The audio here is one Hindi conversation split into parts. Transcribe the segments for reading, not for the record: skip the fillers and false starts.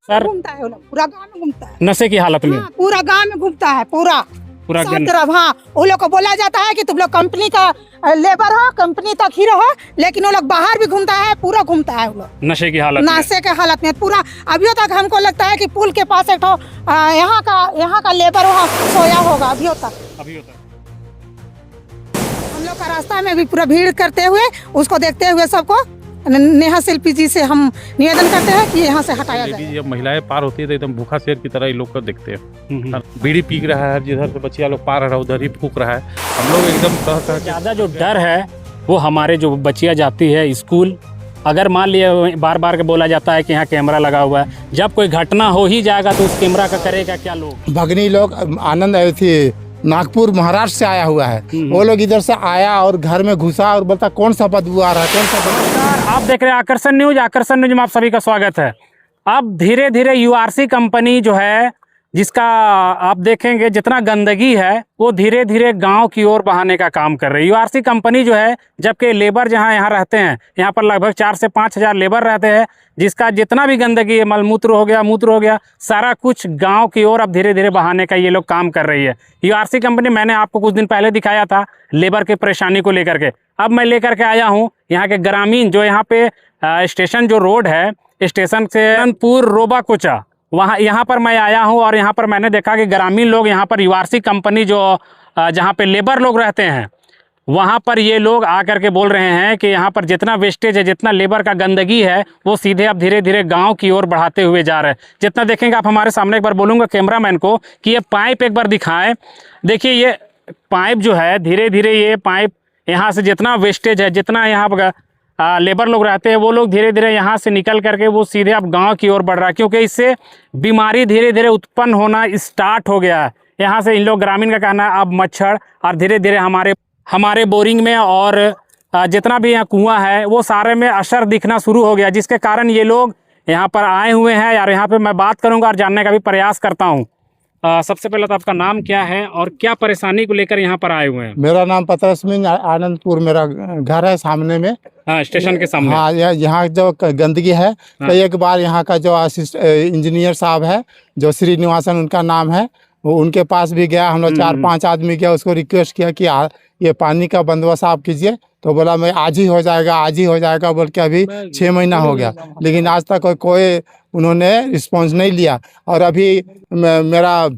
सर घूमता है वो लोग, पूरा गांव में घूमता है। नशे की हालत में हाँ, पूरा गांव में घूमता है, पूरा पूरा सब तरफ। हाँ, वो लोग को बोला जाता है कि तुम लोग कंपनी का लेबर हो, कंपनी तक ही रहो, लेकिन वो लोग बाहर भी घूमता है, पूरा घूमता है वो लोग नशे की हालत में। नशे के हालत में पूरा। अभी तक हमको लगता है कि पुल के पास एक यहाँ का लेबर वहाँ सोया होगा अभी तक। अभी होता है। हम लोग का रास्ता में भी पूरा भीड़ करते हुए, उसको देखते हुए सबको नेहा शिल्पी जी से हम निवेदन करते हैं कि यहाँ से हटाया जाए। जब महिलाएं पार होती है तो एकदम भूखा शेर की तरह ये लोग को देखते हैं। बीड़ी पीक रहा है, जिधर से बच्चियां लोग पार रहा है उधर ही फूक रहा है। हम लोग एकदम कह ज़्यादा जो डर है वो हमारे जो बच्चियाँ जाती है स्कूल, अगर मान लिया बार बार के बोला जाता है कि यहाँ कैमरा लगा हुआ है, जब कोई घटना हो ही जाएगा तो उस कैमरा का करेगा क्या लोग। भगनी लोग आनंद आई थी, नागपुर महाराष्ट्र से आया हुआ है, वो लोग इधर से आया और घर में घुसा और बोलता कौन सा बदबू आ रहा है, कौन सा बदबू। आप देख रहे हैं आकर्षण न्यूज। आकर्षण न्यूज में आप सभी का स्वागत है। अब धीरे धीरे यूआरसी कंपनी जो है, जिसका आप देखेंगे जितना गंदगी है वो धीरे धीरे गांव की ओर बहाने का काम कर रही है यूआरसी कंपनी जो है। जबकि लेबर जहां यहाँ रहते हैं, यहाँ पर लगभग 4 से 5 हज़ार लेबर रहते हैं, जिसका जितना भी गंदगी है, मलमूत्र हो गया, मूत्र हो गया, सारा कुछ गांव की ओर अब धीरे धीरे बहाने का ये लोग काम कर रही है यूआरसी कंपनी। मैंने आपको कुछ दिन पहले दिखाया था लेबर के परेशानी को लेकर के। अब मैं लेकर के आया हूँ यहाँ के ग्रामीण, जो यहाँ पे स्टेशन जो रोड है, स्टेशन से अनपुर रोबा कोचा, यहाँ पर मैं आया हूँ और यहाँ पर मैंने देखा कि ग्रामीण लोग यहाँ पर यूआरसी कंपनी जो जहाँ पे लेबर लोग रहते हैं, वहाँ पर ये लोग आकर के बोल रहे हैं कि यहाँ पर जितना वेस्टेज है, जितना लेबर का गंदगी है, वो सीधे अब धीरे धीरे गांव की ओर बढ़ाते हुए जा रहे हैं। जितना देखेंगे आप हमारे सामने, एक बार बोलूँगा कैमरामैन को कि ये पाइप एक बार दिखाएं। देखिए ये पाइप जो है, धीरे धीरे ये पाइप यहाँ से जितना वेस्टेज है, जितना यहाँ पर लेबर लोग रहते हैं, वो लोग धीरे धीरे यहाँ से निकल करके वो सीधे अब गांव की ओर बढ़ रहा है, क्योंकि इससे बीमारी धीरे धीरे उत्पन्न होना स्टार्ट हो गया है। यहाँ से इन लोग ग्रामीण का कहना है अब मच्छर और धीरे धीरे हमारे बोरिंग में और जितना भी यहाँ कुआं है वो सारे में असर दिखना शुरू हो गया, जिसके कारण ये लोग यहाँ पर आए हुए हैं। यार यहाँ पे मैं बात करूँगा और जानने का भी प्रयास करता हूँ। सबसे पहले तो आपका नाम क्या है और क्या परेशानी को लेकर यहाँ पर आए हुए हैं? मेरा नाम पतरस मिंज, आनंदपुर मेरा घर है सामने में। हाँ, स्टेशन के सामने। हाँ, यहाँ जो गंदगी है, तो एक बार यहाँ का जो इंजीनियर साहब है, जो श्रीनिवासन उनका नाम है, वो उनके पास भी गया। हम लोग 4-5 आदमी गया, उसको रिक्वेस्ट किया कि ये पानी का बंदोबस्त आप कीजिए, तो बोला मैं आज ही हो जाएगा, आज ही हो जाएगा बोल के अभी 6 महीना हो गया, लेकिन आज तक कोई उन्होंने रिस्पॉन्स नहीं लिया। और अभी मेरा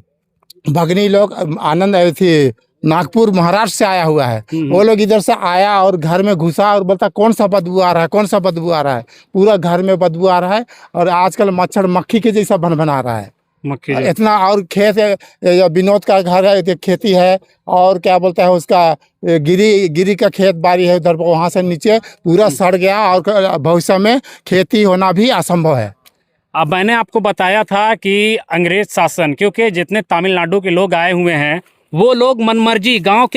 भगनी लोग आनंद आई थी, नागपुर महाराष्ट्र से आया हुआ है, वो लोग इधर से आया और घर में घुसा और बोलता कौन सा बदबू आ रहा है, कौन सा बदबू आ रहा है, पूरा घर में बदबू आ रहा है। और आजकल मच्छर मक्खी के जैसा भन रहा है मक्खी इतना। और खेत है, विनोद का घर है, खेती है, और क्या बोलता है उसका गिरी का खेत बाड़ी है उधर, वहाँ से नीचे पूरा सड़ गया और भविष्य में खेती होना भी असंभव है। अब मैंने आपको बताया था कि अंग्रेज शासन, क्योंकि जितने तमिलनाडु के लोग आए हुए हैं वो लोग मनमर्जी गांव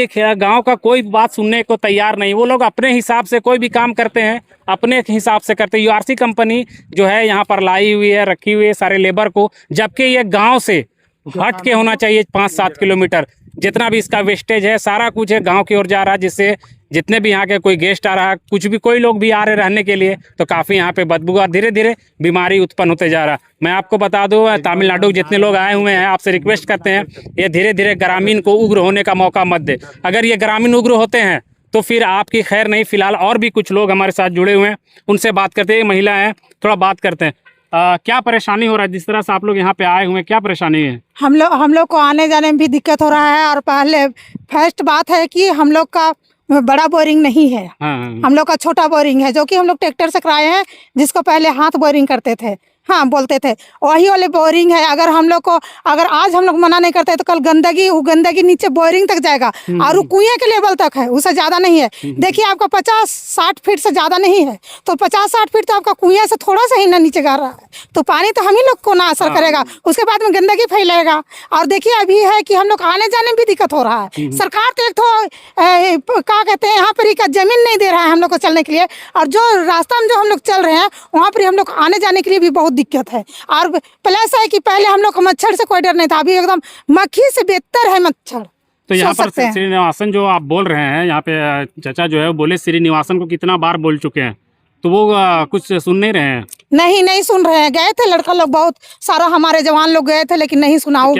का कोई बात सुनने को तैयार नहीं। वो लोग अपने हिसाब से कोई भी काम करते हैं, अपने हिसाब से करते हैं। यूआरसी कंपनी जो है यहाँ पर लाई हुई है, रखी हुई है सारे लेबर को, जबकि ये गांव से हट के होना चाहिए 5-7 किलोमीटर। जितना भी इसका वेस्टेज है सारा कुछ है गांव की ओर जा रहा है, जिससे जितने भी यहाँ के कोई गेस्ट आ रहा है, कुछ भी कोई लोग भी आ रहे रहने के लिए, तो काफ़ी यहाँ पे बदबू और धीरे धीरे बीमारी उत्पन्न होते जा रहा है। मैं आपको बता दूँ, तमिलनाडु जितने लोग आए हुए हैं, आपसे रिक्वेस्ट करते हैं ये धीरे धीरे ग्रामीण को उग्र होने का मौका मत दे। अगर ये ग्रामीण उग्र होते हैं तो फिर आपकी खैर नहीं। फिलहाल और भी कुछ लोग हमारे साथ जुड़े हुए हैं, उनसे बात करते हैं। महिला हैं, थोड़ा बात करते हैं। क्या परेशानी हो रहा है? जिस तरह से आप लोग यहाँ पे आए हुए हैं, क्या परेशानी है? हम लोग को आने जाने में भी दिक्कत हो रहा है। और पहले फर्स्ट बात है कि हम लोग का बड़ा बोरिंग नहीं है। हाँ। हम लोग का छोटा बोरिंग है, जो कि हम लोग ट्रैक्टर से कराए हैं, जिसको पहले हाथ बोरिंग करते थे, हाँ बोलते थे, वही वाले बोरिंग है। अगर हम लोग को, अगर आज हम लोग मना नहीं करते तो कल गंदगी नीचे बोरिंग तक जाएगा और वो कुएं के लेवल तक है, उससे ज्यादा नहीं है। देखिए आपका 50-60 फीट से ज्यादा नहीं है, तो 50-60 फीट तो आपका कुएं से थोड़ा सा ही ना नीचे गिर रहा है, तो पानी तो हम ही लोग को ना असर करेगा, उसके बाद में गंदगी फैलेगा। और देखिए अभी है कि हम लोग आने जाने में भी दिक्कत हो रहा है। सरकार तो एक तो क्या कहते हैं, यहाँ पर ही का जमीन नहीं दे रहा है हम लोग को चलने के लिए, और जो रास्ता में जो हम लोग चल रहे हैं वहाँ पर हम लोग आने जाने के लिए भी बहुत दिक्कत है। और प्लस है कि पहले हम लोग को मच्छर से कोई डर नहीं था, अभी एकदम मक्खी से बेहतर है मच्छर। तो यहाँ पर श्रीनिवासन जो आप बोल रहे हैं, यहाँ पे चाचा जो है वो बोले श्रीनिवासन को कितना बार बोल चुके हैं, तो वो कुछ सुन नहीं रहे हैं। नहीं सुन रहे हैं। गए थे लड़का लोग बहुत सारा, हमारे जवान लोग गए थे लेकिन नहीं सुना। वो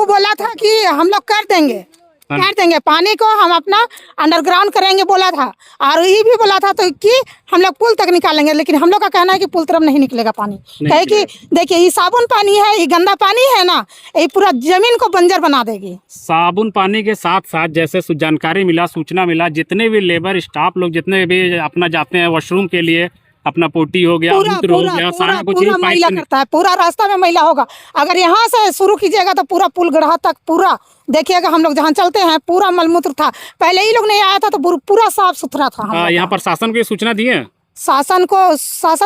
बोला था कि हम लोग कर देंगे पानी को, हम अपना अंडरग्राउंड करेंगे बोला था। और ये भी बोला था तो कि हम लोग पुल तक निकालेंगे, लेकिन हम लोग का कहना है कि पुल तरफ नहीं निकलेगा पानी। कहे कि देखिए ये साबुन पानी है, ये गंदा पानी है ना, ये पूरा जमीन को बंजर बना देगी। साबुन पानी के साथ साथ जैसे जानकारी मिला, सूचना मिला, जितने भी लेबर स्टाफ लोग जितने भी अपना जाते हैं वॉशरूम के लिए, अपना पोटी हो गया, मूत्र हो गया, सारा कुछ पूरा मैला करता है, पूरा रास्ता में मैला होगा। अगर यहाँ से शुरू कीजिएगा तो पूरा पुल गढ़ा तक पूरा देखिएगा, हम लोग जहाँ चलते हैं पूरा मलमूत्र था। पहले ही लोग नहीं आया था तो पूरा साफ सुथरा था। यहाँ प्रशासन को ये सूचना दी है? शासन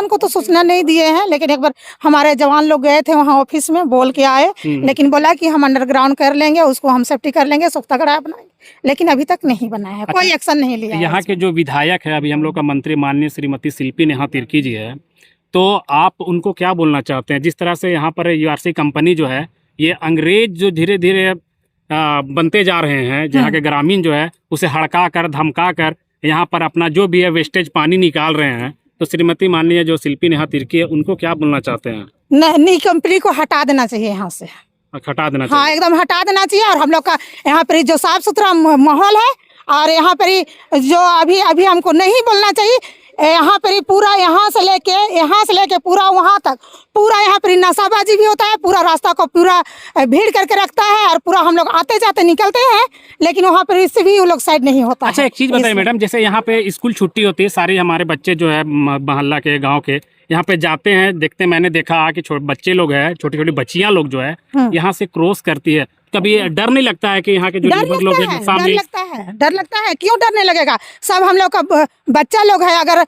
को तो सूचना नहीं दिए हैं, लेकिन एक बार हमारे जवान लोग गए थे वहाँ ऑफिस में, बोल के आए, लेकिन बोला कि हम अंडरग्राउंड कर लेंगे, उसको हम सेफ्टी कर लेंगे, सुख्ता गढ़ा बनाएंगे, लेकिन अभी तक नहीं बनाया है। कोई एक्शन नहीं लिया। यहाँ के जो विधायक है, अभी हम लोग का मंत्री माननीय श्रीमती शिल्पी नेहा तिर्की जी है, तो आप उनको क्या बोलना चाहते हैं? जिस तरह से यहाँ पर यूआरसी कंपनी जो है, ये अंग्रेज जो धीरे धीरे बनते जा रहे हैं, जहाँ के ग्रामीण जो है उसे हड़का कर धमका कर यहाँ पर अपना जो भी है वेस्टेज पानी निकाल रहे हैं, तो श्रीमती माननीय जो शिल्पी नेहा तिर्की है, उनको क्या बोलना चाहते हैं? नहीं, कंपनी को हटा देना चाहिए यहाँ से, हटा देना चाहिए। हाँ, एकदम हटा देना चाहिए। और हम लोग का यहाँ पर जो साफ सुथरा माहौल है, और यहाँ पर जो अभी हमको नहीं बोलना चाहिए, यहाँ पर पूरा यहाँ से लेके पूरा वहाँ तक पूरा यहाँ पर नशाबाजी भी होता है, पूरा रास्ता को पूरा भीड़ करके रखता है, और पूरा हम लोग आते जाते निकलते हैं, लेकिन वहाँ पर इससे भी वो लोग साइड नहीं होता। अच्छा, एक चीज़ बताइए मैडम, जैसे यहाँ पे स्कूल छुट्टी होती है, सारे हमारे बच्चे जो है मोहल्ला के गांव के यहाँ पे जाते हैं, देखते, मैंने देखा कि बच्चे लोग हैं, छोटी छोटी बच्चियाँ लोग जो है यहाँ से क्रॉस करती है, कभी डर नहीं लगता है कि यहाँ के जो लेबर लोग हैं सामने? डर लगता है। क्यों डरने लगेगा? सब हम लोग का बच्चा लोग है। अगर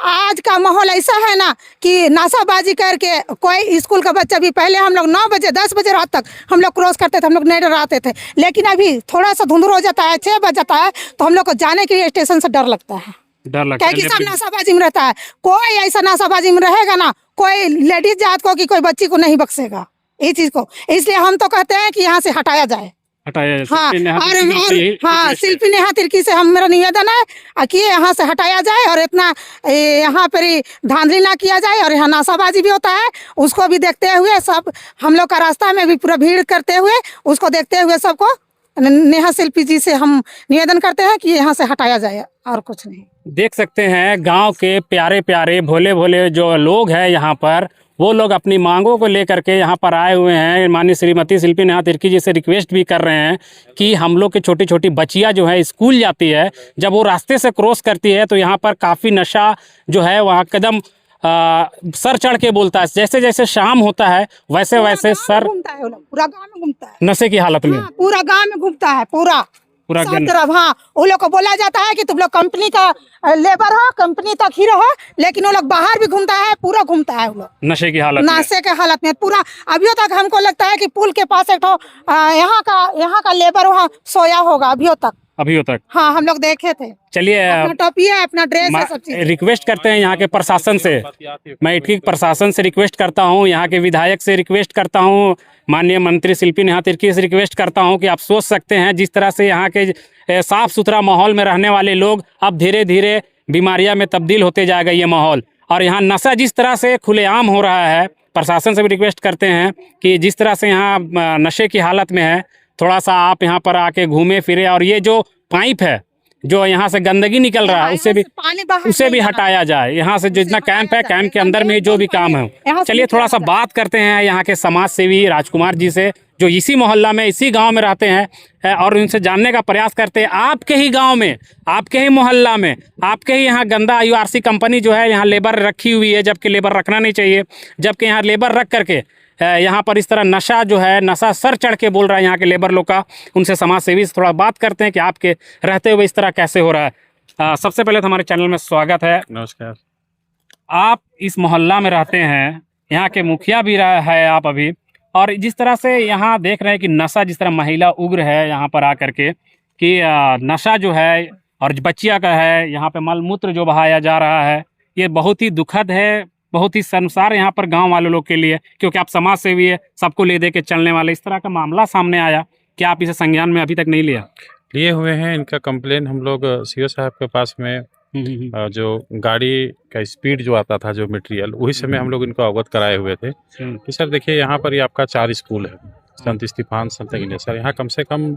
आज का माहौल ऐसा है ना कि नाशाबाजी करके कोई स्कूल का बच्चा भी, पहले हम लोग 9 बजे 10 बजे रात तक हम लोग क्रॉस करते थे, हम लोग नहीं डराते थे, लेकिन अभी थोड़ा सा धुंधर हो जाता है, 6 बज जाता है, तो हम लोग को जाने के लिए स्टेशन से डर लगता है। कि सब नाशाबाजी में रहता है। कोई ऐसा नाशाबाजी में रहेगा ना, कोई लेडीज जात को कि कोई बच्ची को नहीं बख्शेगा ये चीज को। इसलिए हम तो कहते हैं कि यहाँ से हटाया जाए। हाँ, और शिल्पी नेहा तिर्की से हम मेरा निवेदन है कि यहाँ से हटाया जाए, और इतना यहाँ पर धांधली ना किया जाए, और यहाँ नाशाबाजी भी होता है, उसको भी देखते हुए सब हम लोग का रास्ता में भी पूरा भीड़ करते हुए उसको देखते हुए सबको नेहा शिल्पी जी से हम निवेदन करते हैं कि यहाँ से हटाया जाए, और कुछ नहीं। देख सकते हैं गांव के प्यारे प्यारे भोले भोले जो लोग हैं यहाँ पर, वो लोग अपनी मांगों को लेकर के यहाँ पर आए हुए हैं। माननीय श्रीमती शिल्पी नेहा तिर्की जी से रिक्वेस्ट भी कर रहे हैं कि हम लोग की छोटी छोटी बच्चियाँ जो है स्कूल जाती है, जब वो रास्ते से क्रॉस करती है तो यहाँ पर काफ़ी नशा जो है वहाँ कदम सर चढ़ के बोलता है। जैसे जैसे शाम होता है वैसे वैसे सर घूमता है, पूरा गाँव में घूमता है, नशे की हालत में। हाँ, पूरा गाँव में घूमता है, पूरा सब गन। तरफ। हाँ, वो लोग को बोला जाता है कि तुम लोग कंपनी का लेबर हो, कंपनी तक ही रहो, लेकिन वो लोग बाहर भी घूमता है, पूरा घूमता है वो लोग नशे की हालत नशे के हालत में पूरा। अभी तक हमको लगता है कि पुल के पास एक यहाँ का लेबर वहाँ सोया होगा अभी तक। हाँ, हम लोग देखे थे। चलिए, अपना टोपी है, अपना ड्रेस है, सब चीज। रिक्वेस्ट करते हैं यहाँ के प्रशासन से, मैं इटकी प्रशासन से रिक्वेस्ट करता हूँ, यहाँ के विधायक से रिक्वेस्ट करता हूँ, माननीय मंत्री शिल्पी नेहा तिर्की से रिक्वेस्ट करता हूँ कि आप सोच सकते हैं जिस तरह से यहाँ के साफ सुथरा माहौल में रहने वाले लोग अब धीरे धीरे बीमारियाँ में तब्दील होते जाएगा ये माहौल, और यहाँ नशा जिस तरह से खुलेआम हो रहा है, प्रशासन से भी रिक्वेस्ट करते हैं कि जिस तरह से यहाँ नशे की हालत में है, थोड़ा सा आप यहाँ पर आके घूमे फिरे, और ये जो पाइप है जो यहाँ से गंदगी निकल रहा है उसे भी हटाया जाए। यहाँ से जितना कैंप है, कैंप के अंदर में जो भी काम है। चलिए थोड़ा सा बात करते हैं यहाँ के समाज सेवी राजकुमार जी से, जो इसी मोहल्ला में इसी गांव में रहते हैं, और उनसे जानने का प्रयास करते हैं आपके ही गांव में, आपके ही मोहल्ला में, आपके ही यहाँ गंदा यूआरसी कंपनी जो है यहाँ लेबर रखी हुई है, जबकि लेबर रखना नहीं चाहिए, जबकि यहाँ लेबर रख करके यहाँ पर इस तरह नशा जो है, नशा सर चढ़ के बोल रहा है यहाँ के लेबर लोग का। उनसे समाज सेवी से थोड़ा बात करते हैं कि आपके रहते हुए इस तरह कैसे हो रहा है। सबसे पहले तो हमारे चैनल में स्वागत है। नमस्कार। आप इस मोहल्ला में रहते हैं, यहाँ के मुखिया भी है आप अभी, और जिस तरह से यहाँ देख रहे हैं कि नशा जिस तरह महिला उग्र है यहाँ पर आकर के, कि नशा जो है और बच्चियाँ का है, यहाँ पे मलमूत्र जो बहाया जा रहा है, ये बहुत ही दुखद है, बहुत ही शर्मसार यहाँ पर गांव वाले लोग के लिए, क्योंकि आप समाज सेवी है, सबको ले दे के चलने वाले। इस तरह का मामला सामने आया, क्या आप इसे संज्ञान में अभी तक नहीं लिया? लिए हुए हैं, इनका कंप्लेन हम लोग सीओ साहब के पास में जो गाड़ी का स्पीड जो आता था, जो मटेरियल, वही समय हम लोग इनको अवगत कराए हुए थे कि सर देखिए यहाँ पर ही आपका 4 स्कूल है, संत स्टीफान, संत इग्नेशियस। यहाँ कम से कम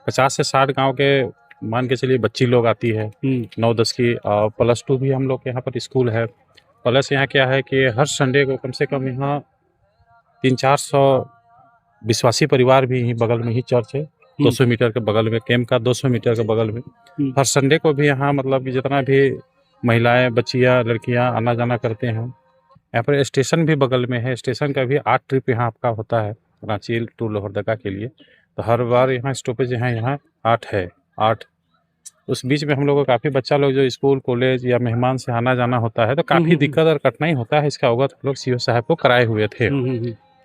50 से 60 गांव के मान के चलिए बच्ची लोग आती है 9-10 की, और +2 भी हम लोग के यहाँ पर स्कूल है। प्लस यहाँ क्या है कि हर संडे को कम से कम यहाँ 300-400 विश्वासी परिवार भी यहीं बगल में ही चर्च है, 200 मीटर के बगल में, कैंप का 200 मीटर के बगल में। हर संडे को भी यहाँ मतलब कि जितना भी महिलाएं, बच्चियाँ, लड़कियाँ आना जाना करते हैं। यहाँ पर स्टेशन भी बगल में है, स्टेशन का भी 8 ट्रिप यहाँ आपका होता है रांची टू लोहरदगा के लिए। तो हर बार यहाँ स्टॉपेज यहाँ 8 है, 8। उस बीच में हम लोग को काफ़ी बच्चा लोग जो स्कूल, कॉलेज या मेहमान से आना जाना होता है तो काफ़ी दिक्कत और कठिनाई होता है। इसका अवगत हम लोग सीओ साहब को कराए हुए थे,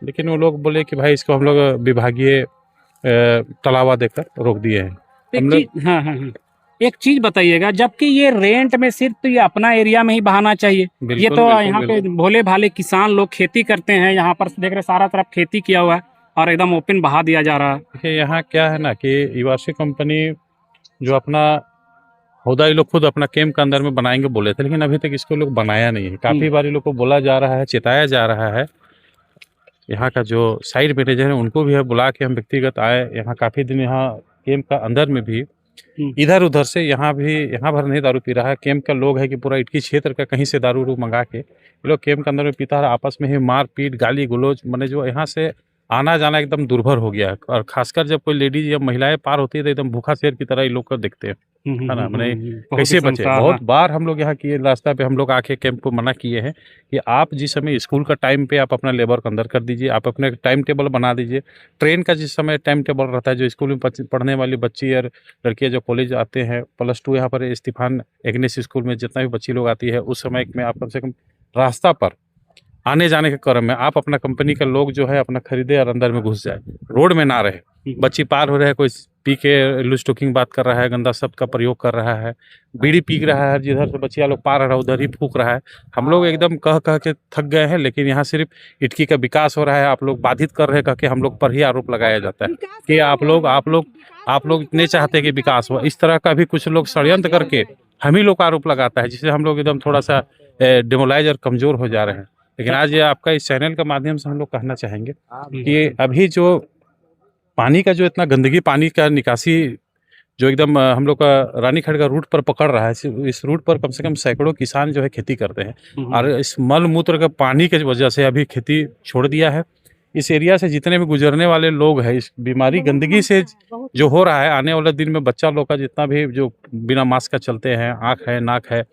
लेकिन वो लोग बोले कि भाई इसको हम लोग विभागीय तलावा देकर रोक दिए हैं। हम लोग हाँ, एक चीज बताइएगा, जबकि ये रेंट में सिर्फ तो ये अपना एरिया में ही बहाना चाहिए। ये बिल्कुल, तो बिल्कुल, यहाँ पे बिल्कुल। भोले भाले किसान लोग खेती करते हैं, यहाँ पर देख रहे सारा तरफ खेती किया हुआ है और एकदम ओपन बहा दिया जा रहा है। देखिए यहाँ क्या है ना कि यूआरसी कंपनी जो अपना होदा ये लोग खुद अपना कैंप के अंदर में बनाएंगे बोले थे, लेकिन अभी तक इसको लोग बनाया नहीं है। काफ़ी बार लोग को बोला जा रहा है, चेताया जा रहा है। यहाँ का जो साइड मैनेजर है उनको भी है बुला के हम व्यक्तिगत आए, यहाँ काफ़ी दिन यहाँ कैंप का अंदर में भी इधर उधर से यहाँ भर नहीं दारू पी रहा है। कैंप का लोग है कि पूरा इटकी क्षेत्र का कहीं से दारू मंगा के ये लोग कैंप के अंदर में पीता है, आपस में ही मार पीट, गाली गलौज, मैंने जो यहाँ से आना जाना एकदम दुर्भर हो गया है। और खासकर जब कोई लेडीज या महिलाएं पार होती है तो एकदम भूखा शेर की तरह ये लोग को देखते हैं, है ना। मैंने कैसे बचे, बहुत बार हम लोग यहाँ किए, रास्ता पे हम लोग आके कैंप को मना किए हैं कि आप जिस समय स्कूल का टाइम पे आप अपना लेबर को अंदर कर दीजिए, आप अपने टाइम टेबल बना दीजिए। ट्रेन का जिस समय टाइम टेबल रहता है, जो स्कूल में पढ़ने वाली बच्ची और लड़कियाँ जो कॉलेज आते हैं, +2 यहाँ पर स्टीफान इग्नेशियस स्कूल में जितना भी बच्ची लोग आती है, उस समय में आप कम से कम रास्ता पर आने जाने के क्रम में आप अपना कंपनी का लोग जो है अपना खरीदे और अंदर में घुस जाए, रोड में ना रहे। बच्ची पार हो रहे हैं, कोई पी के लूज टॉकिंग बात कर रहा है, गंदा शब्द का प्रयोग कर रहा है, बीड़ी पी रहा है, जिधर से बच्चियाँ लोग पार हो रहा है उधर ही फूक रहा है। हम लोग एकदम कह के थक गए हैं, लेकिन यहाँ सिर्फ इटकी का विकास हो रहा है, आप लोग बाधित कर रहे हैं, कह के हम लोग पर ही आरोप लगाया जाता है कि आप लोग इतने चाहते हैं कि विकास हो। इस तरह का भी कुछ लोग षड्यंत्र करके हम ही लोग का आरोप लगाता है, जिससे हम लोग एकदम थोड़ा सा डिमोलाइज और कमज़ोर हो जा रहे हैं। लेकिन आज ये आपका इस चैनल के माध्यम से हम लोग कहना चाहेंगे कि अभी जो पानी का जो इतना गंदगी, पानी का निकासी जो एकदम हम लोग का रानीखेड़ का रूट पर पकड़ रहा है, इस रूट पर कम से कम सैकड़ों किसान जो है खेती करते हैं, और इस मल मूत्र का पानी के वजह से अभी खेती छोड़ दिया है। इस एरिया से जितने भी गुजरने वाले लोग हैं, इस बीमारी गंदगी से जो हो रहा है, आने वाले दिन में बच्चा लोग का जितना भी जो बिना मास्क का चलते हैं, आँख है, नाक है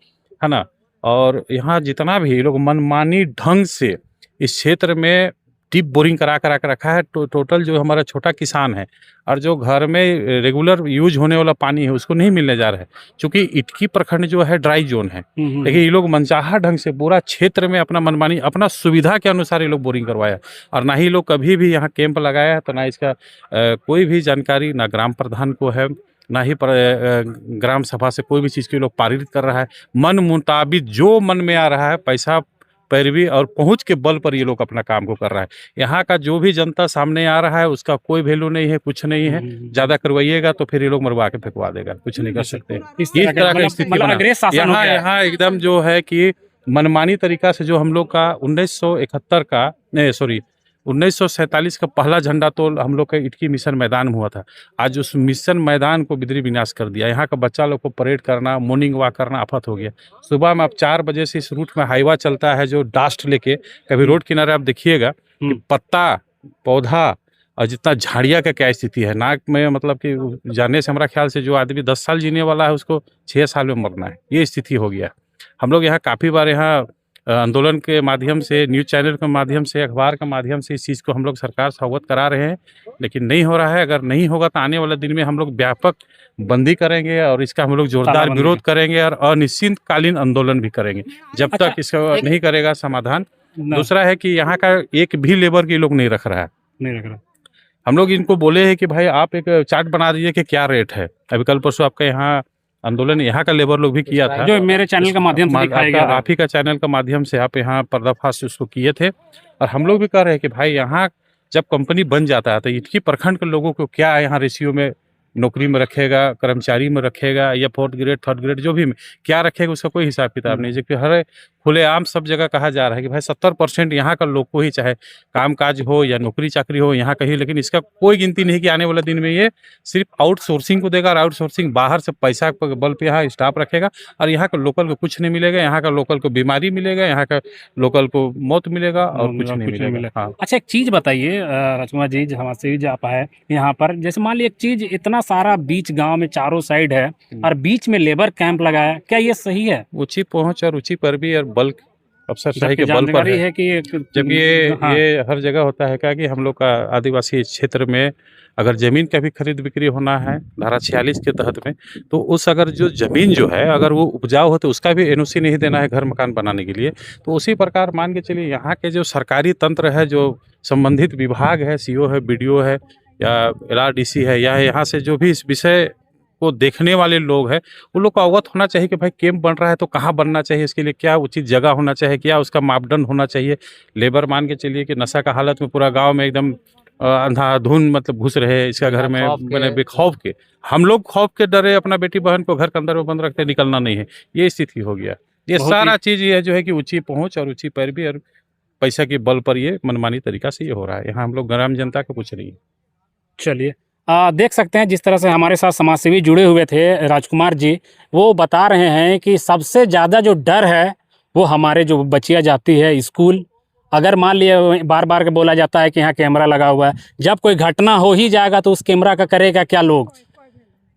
ना। और यहाँ जितना भी लोग मनमानी ढंग से इस क्षेत्र में डीप बोरिंग करा रखा है। टोटल जो हमारा छोटा किसान है और जो घर में रेगुलर यूज होने वाला पानी है उसको नहीं मिलने जा रहा है, क्योंकि इटकी प्रखंड जो है ड्राई जोन है। लेकिन ये लोग मनचाहा ढंग से पूरा क्षेत्र में अपना मनमानी, अपना सुविधा के अनुसार ये लोग बोरिंग करवाया, और ना ही लोग कभी भी यहाँ कैंप लगाया है, तो ना इसका कोई भी जानकारी ना ग्राम प्रधान को है, ना ही ग्राम सभा से कोई भी चीज़ के लोग पारित कर रहा है। मन मुताबिक जो मन में आ रहा है, पैसा पैरवी और पहुंच के बल पर ये लोग अपना काम को कर रहा है। यहाँ का जो भी जनता सामने आ रहा है उसका कोई वैल्यू नहीं है, कुछ नहीं है। ज़्यादा करवाइएगा तो फिर ये लोग मरवा के फेंकवा देगा, कुछ नहीं कर सकते। इस तरह की स्थिति यहाँ एकदम जो है कि मनमानी तरीका से जो हम लोग का 1947 का पहला झंडा तो हम लोग का इटकी मिशन मैदान में हुआ था। आज उस मिशन मैदान को बिदरी विनाश कर दिया। यहाँ का बच्चा लोग को परेड करना, मॉर्निंग वॉक करना आफत हो गया। सुबह में आप 4 बजे से इस रूट में हाईवा चलता है जो डास्ट लेके, कभी रोड किनारे आप देखिएगा कि पत्ता पौधा और जितना झाड़िया का क्या स्थिति है। नाक में मतलब कि जाने से हमारा ख्याल से जो आदमी 10 साल जीने वाला है उसको 6 साल में मरना है, ये स्थिति हो गया। हम लोग यहाँ काफ़ी बार यहाँ आंदोलन के माध्यम से, न्यूज़ चैनल के माध्यम से, अखबार के माध्यम से इस चीज़ को हम लोग सरकार से अवगत करा रहे हैं, लेकिन नहीं हो रहा है। अगर नहीं होगा तो आने वाले दिन में हम लोग व्यापक बंदी करेंगे और इसका हम लोग जोरदार विरोध करेंगे और अनिश्चितकालीन आंदोलन भी करेंगे जब तक इसका नहीं करेगा समाधान। दूसरा है कि यहाँ का एक भी लेबर के लोग नहीं रख रहा है। हम लोग इनको बोले हैं कि भाई आप एक चार्ट बना दीजिए कि क्या रेट है। अभी कल परसों आपका यहाँ आंदोलन यहाँ का लेबर लोग भी किया था, जो मेरे चैनल के माध्यम से दिखाया गया, आप ही का चैनल का माध्यम से आप यहाँ पर्दाफाश उसको किए थे। और हम लोग भी कह रहे हैं कि भाई यहाँ जब कंपनी बन जाता है तो इटकी प्रखंड के लोगों को क्या यहाँ रेशियो में नौकरी में रखेगा, कर्मचारी में रखेगा, या 4th ग्रेड 3rd ग्रेड जो भी क्या रखेगा उसका कोई हिसाब किताब नहीं। जबकि हर खुलेआम सब जगह कहा जा रहा है कि भाई 70% यहाँ का लोग को ही, चाहे कामकाज हो या नौकरी चाकरी हो यहाँ कहीं, लेकिन इसका कोई गिनती नहीं कि आने वाले दिन में ये सिर्फ आउटसोर्सिंग को देगा, और आउटसोर्सिंग बाहर से पैसा के बल पे यहाँ स्टाफ रखेगा, और यहाँ का लोकल को कुछ नहीं मिलेगा। यहाँ का लोकल को बीमारी मिलेगा, यहाँ का लोकल को मौत मिलेगा, और कुछ नहीं मिलेगा। हाँ। अच्छा, एक चीज बताइए राजकुमार जी, जहाँ से भी आप है यहाँ पर, जैसे मान लीजिए एक चीज, इतना सारा बीच गांव में चारों साइड है और बीच में लेबर कैंप लगाया, क्या ये सही है? ऊंची पहुंच और ऊंची पैरवी और बल्क अफसरशाही के बल पर जानकारी है। है कि जब ये हर जगह होता है क्या कि हम लोग का आदिवासी क्षेत्र में अगर जमीन का भी खरीद बिक्री होना है धारा 46 के तहत में, तो उस अगर जो जमीन जो है अगर वो उपजाऊ हो तो उसका भी एनओसी नहीं देना है घर मकान बनाने के लिए। तो उसी प्रकार मान के चलिए यहाँ के जो सरकारी तंत्र है, जो संबंधित विभाग है, सीओ है, बीडीओ है या एलआरडीसी है, या यहाँ से जो भी इस विषय को देखने वाले लोग हैं, उन लोग को अवगत होना चाहिए कि भाई कैंप बन रहा है तो कहाँ बनना चाहिए, इसके लिए क्या उचित जगह होना चाहिए, क्या उसका मापदंड होना चाहिए। लेबर मान के चलिए कि नशा का हालत में पूरा गांव में एकदम अंधाधुन मतलब घुस रहे इसका घर में, मैंने बेखौफ के, हम लोग खौफ के डरे अपना बेटी बहन को घर के अंदर में बंद रखते, निकलना नहीं है, ये स्थिति हो गया। ये सारा चीज़ ये जो है कि ऊंची पहुँच और ऊंची पैरवी और पैसा के बल पर ये मनमानी तरीका से ये हो रहा है। यहाँ हम लोग ग्राम जनता का कुछ नहीं है। चलिए, देख सकते हैं जिस तरह से हमारे साथ समाजसेवी जुड़े हुए थे राजकुमार जी, वो बता रहे हैं कि सबसे ज़्यादा जो डर है वो हमारे जो बच्चियाँ जाती है स्कूल, अगर मान लिए बार बार के बोला जाता है कि यहाँ कैमरा लगा हुआ है, जब कोई घटना हो ही जाएगा तो उस कैमरा का करेगा क्या लोग।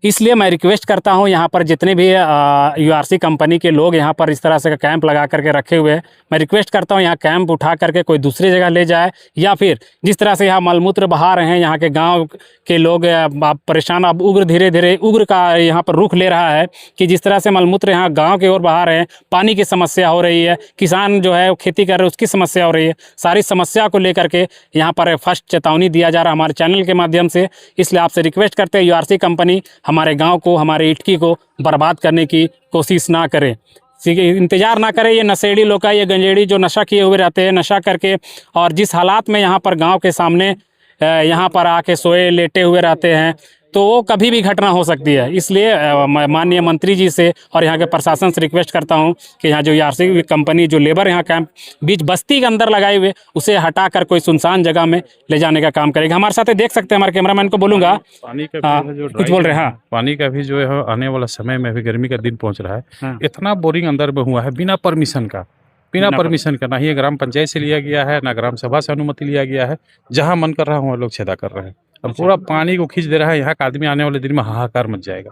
इसलिए मैं रिक्वेस्ट करता हूँ यहाँ पर जितने भी यूआरसी कंपनी के लोग यहाँ पर इस तरह से कैंप लगा करके रखे हुए हैं, मैं रिक्वेस्ट करता हूँ यहाँ कैंप उठा करके कोई दूसरी जगह ले जाए, या फिर जिस तरह से यहाँ मलमूत्र बहा रहे हैं यहाँ के गांव के लोग परेशान, अब उग्र धीरे धीरे उग्र का यहाँ पर रुख ले रहा है कि जिस तरह से मलमूत्र यहाँ गाँव की ओर बहा रहे हैं, पानी की समस्या हो रही है, किसान जो है खेती कर रहे हैं उसकी समस्या हो रही है, सारी समस्या को लेकर के यहाँ पर फर्स्ट चेतावनी दिया जा रहा है हमारे चैनल के माध्यम से। इसलिए आपसे रिक्वेस्ट करते हैं यूआरसी कंपनी हमारे गांव को, हमारे इटकी को बर्बाद करने की कोशिश ना करे, इंतजार ना करे। ये नशेड़ी लोग का, ये गंजेड़ी जो नशा किए हुए रहते हैं, नशा करके और जिस हालात में यहाँ पर गांव के सामने यहाँ पर आके सोए लेटे हुए रहते हैं, तो वो कभी भी घटना हो सकती है। इसलिए माननीय मंत्री जी से और यहाँ के प्रशासन से रिक्वेस्ट करता हूँ कि यहाँ जो यूआरसी कंपनी जो लेबर यहाँ कैंप बीच बस्ती के अंदर लगाए हुए, उसे हटाकर कोई सुनसान जगह में ले जाने का काम करेगा। हमारे साथ देख सकते हैं, हमारे कैमरामैन को बोलूँगा, पानी का भी जो कुछ बोल रहे हैं। हाँ, पानी का भी जो है आने वाला समय में अभी गर्मी का दिन पहुंच रहा है, इतना बोरिंग अंदर में हुआ है बिना परमिशन का, ना ही ग्राम पंचायत से लिया गया है, ना ग्राम सभा से अनुमति लिया गया है। जहां मन कर रहा है वहाँ लोग छेदा कर रहे हैं। अब पूरा पानी को खींच दे रहा है। यहाँ का आदमी आने वाले दिन में हाहाकार मच जाएगा।